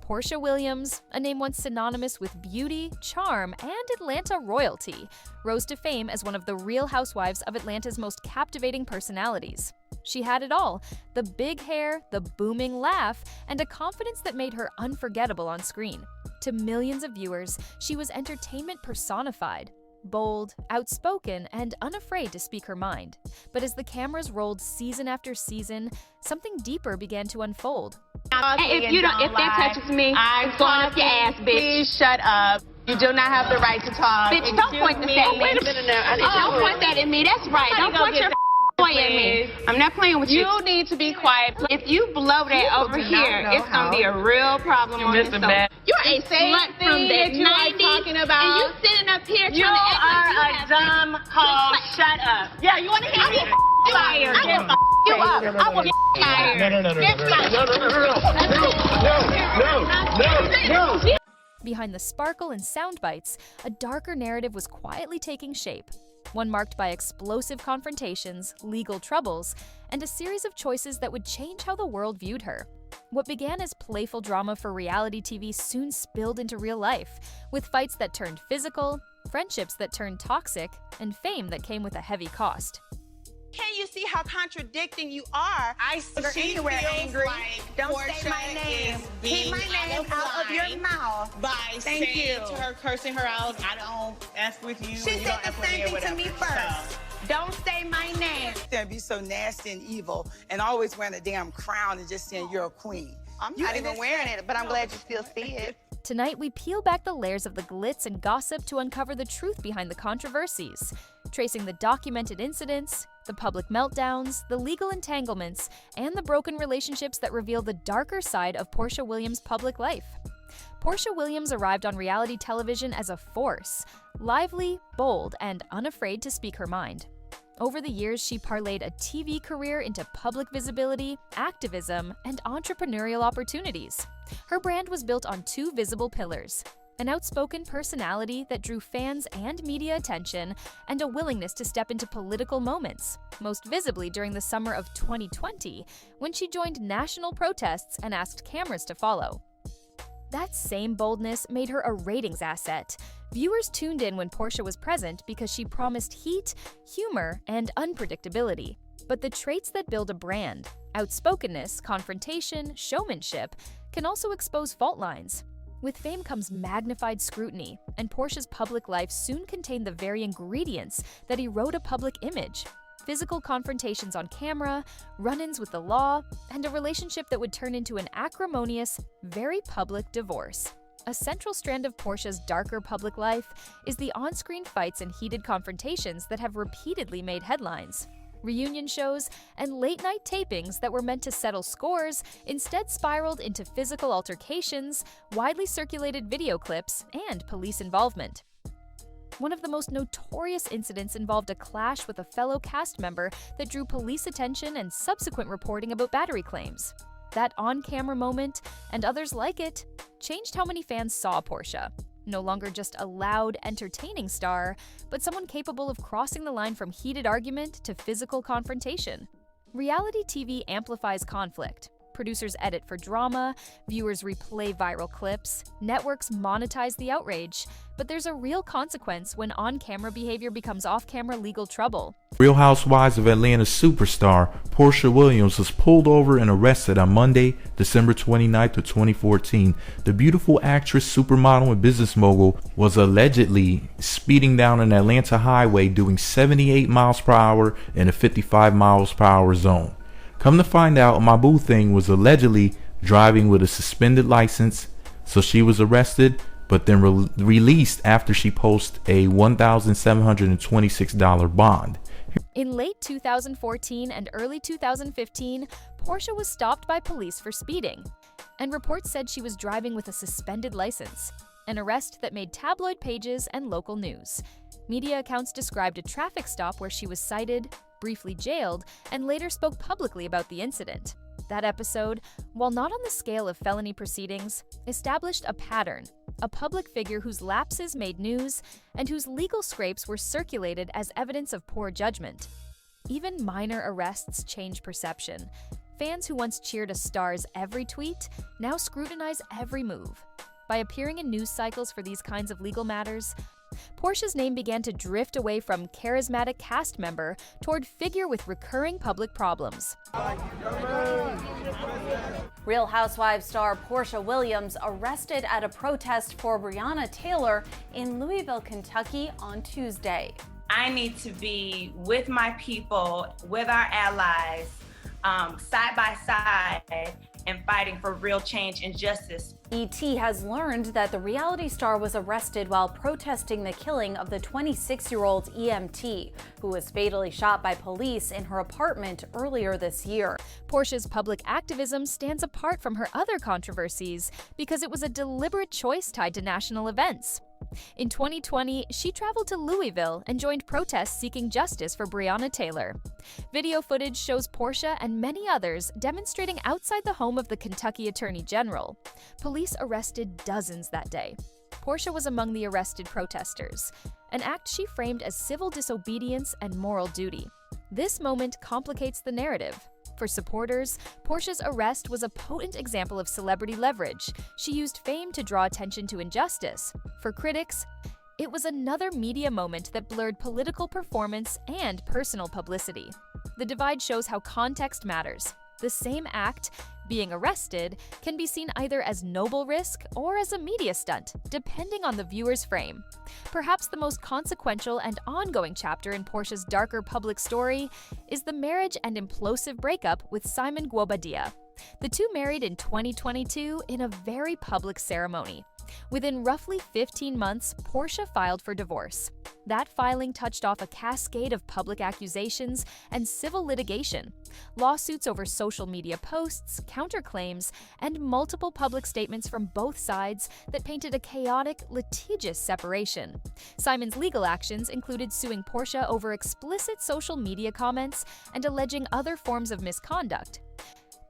Porsha Williams, a name once synonymous with beauty, charm, and Atlanta royalty, rose to fame as one of the Real Housewives of Atlanta's most captivating personalities. She had it all: the big hair, the booming laugh, and a confidence that made her unforgettable on screen. To millions of viewers, she was entertainment personified. Bold, outspoken, and unafraid to speak her mind. But as the cameras rolled season after season, something deeper began to unfold. If that touches me, it's going up your ass, bitch. Please shut up. You do not have the right to talk. Bitch, don't point this at me. Wait a minute now. Don't point that at me. That's right. Don't point your point at me. I'm not playing with you. You need to be quiet. If you blow that over here, it's going to be a real problem on this one. You're a slut from the 90s, talking about. And you sitting up here You trying to act are like a dumb hoe. Shut up. Yeah, you want to hear me? fired. I will you up. I will fired. No. Behind the sparkle and sound bites, a darker narrative was quietly taking shape. One marked by explosive confrontations, legal troubles, and a series of choices that would change how the world viewed her. What began as playful drama for reality TV soon spilled into real life, with fights that turned physical, friendships that turned toxic, and fame that came with a heavy cost. Can't you see how contradicting you are? I see anywhere angry. Like Don't Porsha say my name. Keep my name out of your mouth. By Thank saying you. to her, cursing her out, I don't F with you. She and you said don't the F with same me or thing to me whatever. first. Don't say my name. They'd be so nasty and evil and always wearing a damn crown and just saying you're a queen. I'm not even wearing it, but I'm glad you still see it. Tonight, we peel back the layers of the glitz and gossip to uncover the truth behind the controversies, tracing the documented incidents, the public meltdowns, the legal entanglements, and the broken relationships that reveal the darker side of Porsha Williams' public life. Porsha Williams arrived on reality television as a force, lively, bold, and unafraid to speak her mind. Over the years, she parlayed a TV career into public visibility, activism, and entrepreneurial opportunities. Her brand was built on two visible pillars: an outspoken personality that drew fans and media attention, and a willingness to step into political moments, most visibly during the summer of 2020, when she joined national protests and asked cameras to follow. That same boldness made her a ratings asset. Viewers tuned in when Porsha was present because she promised heat, humor, and unpredictability. But the traits that build a brand, outspokenness, confrontation, showmanship, can also expose fault lines. With fame comes magnified scrutiny, and Porsha's public life soon contained the very ingredients that erode a public image: physical confrontations on camera, run-ins with the law, and a relationship that would turn into an acrimonious, very public divorce. A central strand of Porsha's darker public life is the on-screen fights and heated confrontations that have repeatedly made headlines. Reunion shows and late-night tapings that were meant to settle scores instead spiraled into physical altercations, widely circulated video clips, and police involvement. One of the most notorious incidents involved a clash with a fellow cast member that drew police attention and subsequent reporting about battery claims. That on-camera moment, and others like it, changed how many fans saw Porsha. No longer just a loud, entertaining star, but someone capable of crossing the line from heated argument to physical confrontation. Reality TV amplifies conflict. Producers edit for drama, viewers replay viral clips, networks monetize the outrage, but there's a real consequence when on-camera behavior becomes off-camera legal trouble. Real Housewives of Atlanta superstar Porsha Williams was pulled over and arrested on Monday, December 29th of 2014. The beautiful actress, supermodel, and business mogul was allegedly speeding down an Atlanta highway doing 78 miles per hour in a 55 miles per hour zone. Come to find out, my boo thing was allegedly driving with a suspended license, so she was arrested, but then released after she posted a $1,726 bond. In late 2014 and early 2015, Porsha was stopped by police for speeding, and reports said she was driving with a suspended license, an arrest that made tabloid pages and local news. Media accounts described a traffic stop where she was cited, briefly jailed, and later spoke publicly about the incident. That episode, while not on the scale of felony proceedings, established a pattern: a public figure whose lapses made news and whose legal scrapes were circulated as evidence of poor judgment. Even minor arrests change perception. Fans who once cheered a star's every tweet now scrutinize every move. By appearing in news cycles for these kinds of legal matters, Porsha's name began to drift away from charismatic cast member toward figure with recurring public problems. Real Housewives star Porsha Williams arrested at a protest for Breonna Taylor in Louisville, Kentucky on Tuesday. I need to be with my people, with our allies, side by side, and fighting for real change and justice. ET has learned that the reality star was arrested while protesting the killing of the 26-year-old EMT, who was fatally shot by police in her apartment earlier this year. Porsha's public activism stands apart from her other controversies because it was a deliberate choice tied to national events. In 2020, she traveled to Louisville and joined protests seeking justice for Breonna Taylor. Video footage shows Porsha and many others demonstrating outside the home of the Kentucky Attorney General. Police arrested dozens that day. Porsha was among the arrested protesters, an act she framed as civil disobedience and moral duty. This moment complicates the narrative. For supporters, Porsha's arrest was a potent example of celebrity leverage. She used fame to draw attention to injustice. For critics, it was another media moment that blurred political performance and personal publicity. The divide shows how context matters. The same act, being arrested, can be seen either as noble risk or as a media stunt, depending on the viewer's frame. Perhaps the most consequential and ongoing chapter in Porsha's darker public story is the marriage and implosive breakup with Simon Guobadia. The two married in 2022 in a very public ceremony. Within roughly 15 months, Porsha filed for divorce. That filing touched off a cascade of public accusations and civil litigation, lawsuits over social media posts, counterclaims, and multiple public statements from both sides that painted a chaotic, litigious separation. Simon's legal actions included suing Porsha over explicit social media comments and alleging other forms of misconduct.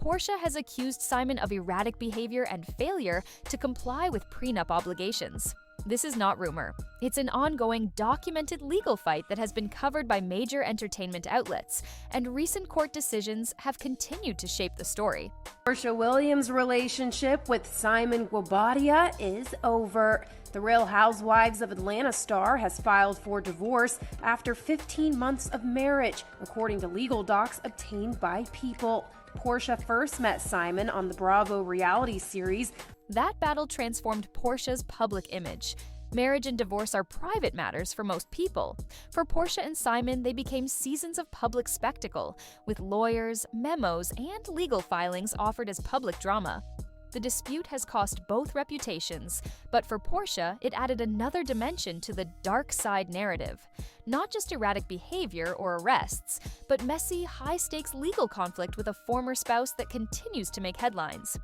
Porsha has accused Simon of erratic behavior and failure to comply with prenup obligations. This is not rumor. It's an ongoing, documented legal fight that has been covered by major entertainment outlets, and recent court decisions have continued to shape the story. Porsha Williams' relationship with Simon Guobadia is over. The Real Housewives of Atlanta star has filed for divorce after 15 months of marriage, according to legal docs obtained by People. Porsha first met Simon on the Bravo reality series. That battle transformed Porsha's public image. Marriage and divorce are private matters for most people. For Porsha and Simon, they became seasons of public spectacle, with lawyers, memos, and legal filings offered as public drama. The dispute has cost both reputations, but for Porsha, it added another dimension to the dark side narrative. Not just erratic behavior or arrests, but messy, high-stakes legal conflict with a former spouse that continues to make headlines.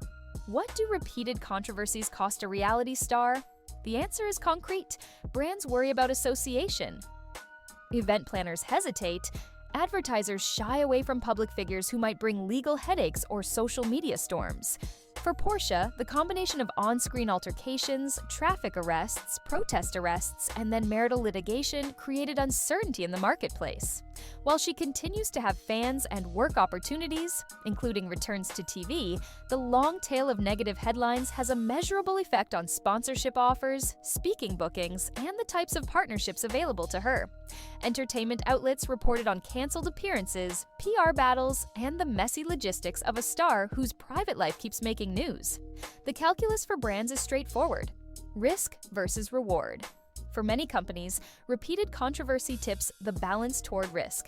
What do repeated controversies cost a reality star? The answer is concrete. Brands worry about association. Event planners hesitate. Advertisers shy away from public figures who might bring legal headaches or social media storms. For Porsha, the combination of on-screen altercations, traffic arrests, protest arrests, and then marital litigation created uncertainty in the marketplace. While she continues to have fans and work opportunities, including returns to TV, the long tail of negative headlines has a measurable effect on sponsorship offers, speaking bookings, and the types of partnerships available to her. Entertainment outlets reported on canceled appearances, PR battles, and the messy logistics of a star whose private life keeps making news. The calculus for brands is straightforward: risk versus reward. For many companies, repeated controversy tips the balance toward risk.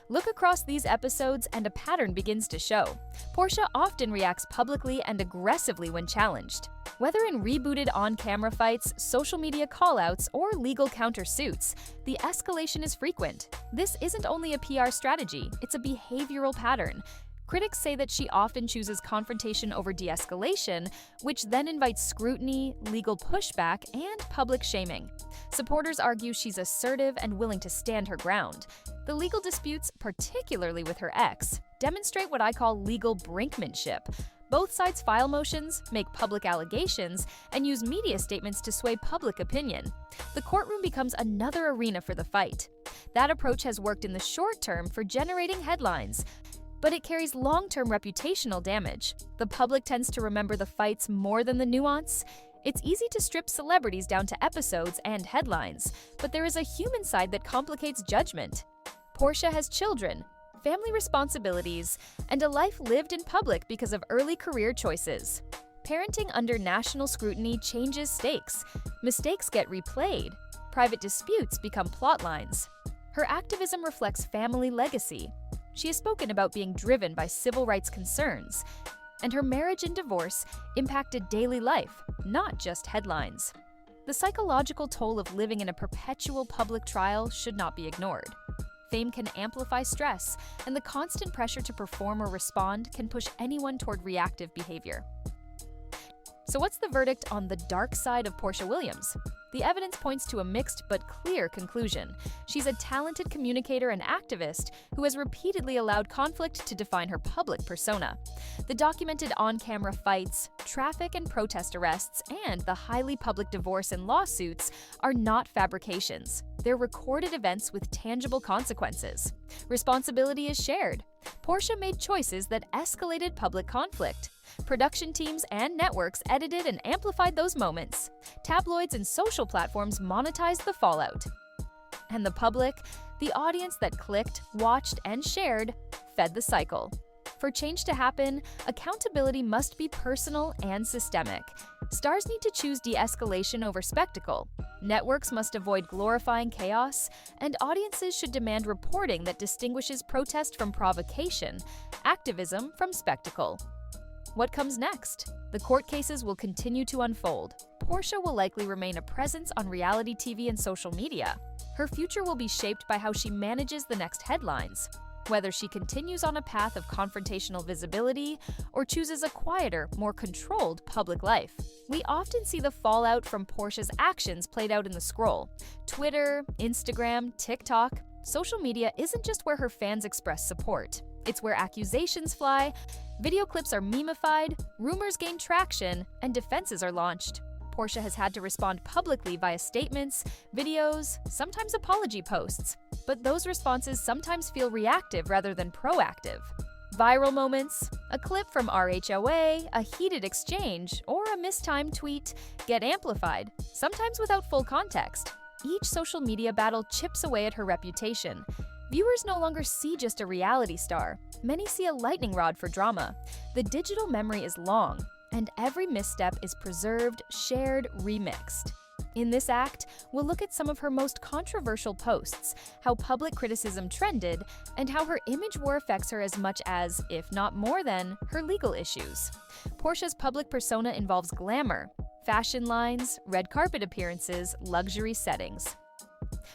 Look across these episodes and a pattern begins to show. Porsha often reacts publicly and aggressively when challenged. Whether in rebooted on-camera fights, social media callouts, or legal countersuits, the escalation is frequent. This isn't only a PR strategy, it's a behavioral pattern. Critics say that she often chooses confrontation over de-escalation, which then invites scrutiny, legal pushback, and public shaming. Supporters argue she's assertive and willing to stand her ground. The legal disputes, particularly with her ex, demonstrate what I call legal brinkmanship. Both sides file motions, make public allegations, and use media statements to sway public opinion. The courtroom becomes another arena for the fight. That approach has worked in the short term for generating headlines. but it carries long-term reputational damage. The public tends to remember the fights more than the nuance. It's easy to strip celebrities down to episodes and headlines, but there is a human side that complicates judgment. Porsha has children, family responsibilities, and a life lived in public because of early career choices. Parenting under national scrutiny changes stakes. Mistakes get replayed. Private disputes become plot lines. Her activism reflects family legacy. She has spoken about being driven by civil rights concerns, and her marriage and divorce impacted daily life, not just headlines. The psychological toll of living in a perpetual public trial should not be ignored. Fame can amplify stress, and the constant pressure to perform or respond can push anyone toward reactive behavior. So what's the verdict on the dark side of Porsha Williams? The evidence points to a mixed but clear conclusion. She's a talented communicator and activist who has repeatedly allowed conflict to define her public persona. The documented on-camera fights, traffic and protest arrests, and the highly public divorce and lawsuits are not fabrications. They're recorded events with tangible consequences. Responsibility is shared. Porsha made choices that escalated public conflict. Production teams and networks edited and amplified those moments. Tabloids and social platforms monetized the fallout. And the public, the audience that clicked, watched, and shared, fed the cycle. For change to happen, accountability must be personal and systemic. Stars need to choose de-escalation over spectacle. Networks must avoid glorifying chaos, and audiences should demand reporting that distinguishes protest from provocation, activism from spectacle. What comes next? The court cases will continue to unfold. Porsha will likely remain a presence on reality TV and social media. Her future will be shaped by how she manages the next headlines, whether she continues on a path of confrontational visibility or chooses a quieter, more controlled public life. We often see the fallout from Porsha's actions played out in the scroll. Twitter, Instagram, TikTok. Social media isn't just where her fans express support. It's where accusations fly, video clips are memified, rumors gain traction, and defenses are launched. Porsha has had to respond publicly via statements, videos, sometimes apology posts. But those responses sometimes feel reactive rather than proactive. Viral moments, a clip from RHOA, a heated exchange, or a mistimed tweet get amplified, sometimes without full context. Each social media battle chips away at her reputation. Viewers no longer see just a reality star. Many see a lightning rod for drama. The digital memory is long, and every misstep is preserved, shared, remixed. In this act, we'll look at some of her most controversial posts, how public criticism trended, and how her image war affects her as much as, if not more than, her legal issues. Porsha's public persona involves glamour, fashion lines, red carpet appearances, luxury settings.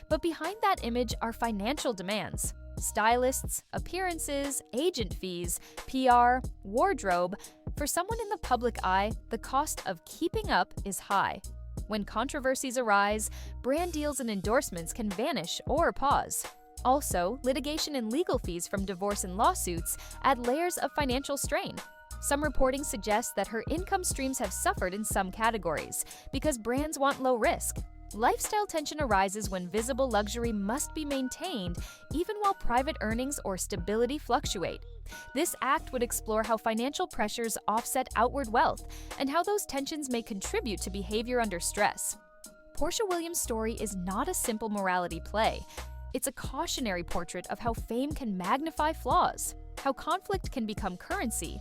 But behind that image are financial demands. Stylists, appearances, agent fees, PR, wardrobe. For someone in the public eye, the cost of keeping up is high. When controversies arise, brand deals and endorsements can vanish or pause. Also, litigation and legal fees from divorce and lawsuits add layers of financial strain. Some reporting suggests that her income streams have suffered in some categories because brands want low risk. Lifestyle tension arises when visible luxury must be maintained even while private earnings or stability fluctuate. This act would explore how financial pressures offset outward wealth and how those tensions may contribute to behavior under stress. Porsha Williams' story is not a simple morality play. It's a cautionary portrait of how fame can magnify flaws, how conflict can become currency,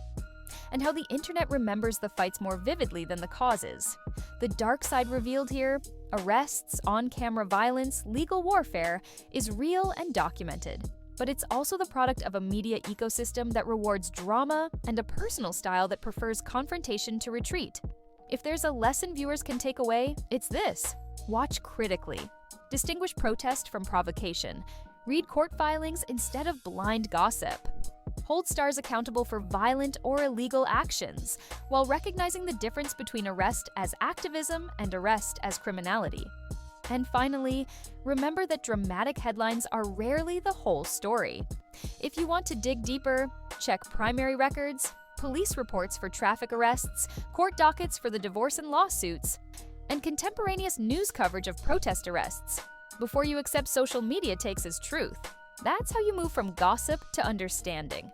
and how the internet remembers the fights more vividly than the causes. The dark side revealed here, arrests, on-camera violence, legal warfare, is real and documented. But it's also the product of a media ecosystem that rewards drama and a personal style that prefers confrontation to retreat. If there's a lesson viewers can take away, it's this: watch critically. Distinguish protest from provocation. Read court filings instead of blind gossip. Hold stars accountable for violent or illegal actions, while recognizing the difference between arrest as activism and arrest as criminality. And finally, remember that dramatic headlines are rarely the whole story. If you want to dig deeper, check primary records, police reports for traffic arrests, court dockets for the divorce and lawsuits, and contemporaneous news coverage of protest arrests before you accept social media takes as truth. That's how you move from gossip to understanding.